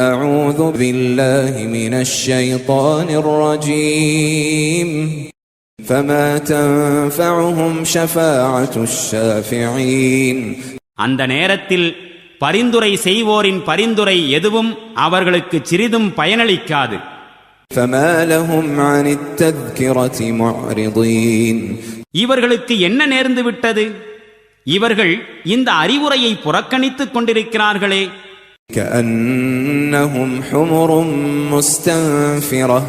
أعوذ بالله من الشيطان الرجيم فما تنفعهم شفاعة الشافعين. அந்த நேரத்தில் பரிந்துரை செய்வோரின் பரிந்துரை எதுவும் அவர்களுக்கு சிறிதும் பயனளிக்காது. فما لهم عن التذكرة معرضين. இவர்களுக்கு என்ன நேர்ந்து விட்டது? இவர்கள் இந்த அறிவுரையை புறக்கணித்துக் கொண்டிருக்கிறார்களே. كأنهم حمر مستنفرة.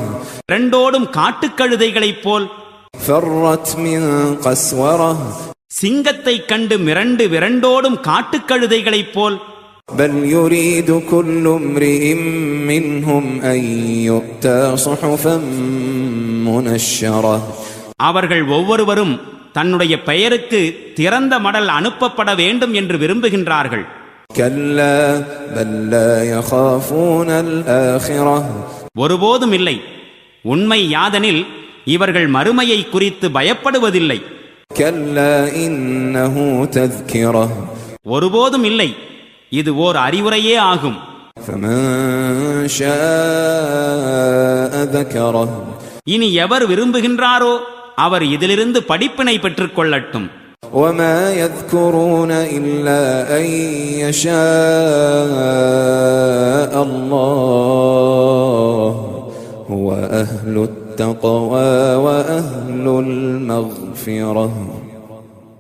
இரண்டோடும் காட்டுக்கழுதைகளைப் போல். فرت من قسورة. சிங்கத்தை கண்டு மிரண்டு விரண்டோடும் காட்டுக்கழுதைகளைப் போல். بل يريد كل امرئ منهم أن يؤتى صحفا منشرة. அவர்கள் ஒவ்வொருவரும் தன்னுடைய பெயருக்கு திறந்த மடல் அனுப்பப்பட வேண்டும் என்று விரும்புகின்றார்கள். كلا بل لا يخافون الآخرة. ஒருபோதும் இல்லை. உண்மை யாதெனில் இவர்கள் மறுமையை குறித்து பயப்படுவதில்லை. كلا إنه تذكرة. ஒருபோதும் இல்லை. இது ஓர் அறிவுரையே ஆகும். فمن شاء ذكره. இனி எவர் விரும்புகின்றாரோ அவர் இதிலிருந்து படிப்பினை பெற்றுக் கொள்ளட்டும். وما يذكرون إلا أن يشاء الله هو أهل التقوى وأهل المغفرة.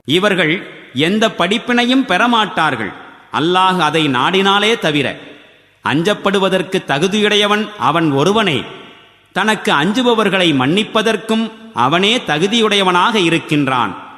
இவர்கள் எந்த படிப்பினையும் பெறமாட்டார்கள். அல்லாஹ் அதை நாடினாலே தவிர. அஞ்சப்படுவதற்கு தகுதியுடையவன் அவன் ஒருவனே. தனக்கு அஞ்சுபவர்களை மன்னிப்பதற்கும் அவனே தகுதியுடையவனாக இருக்கின்றான்.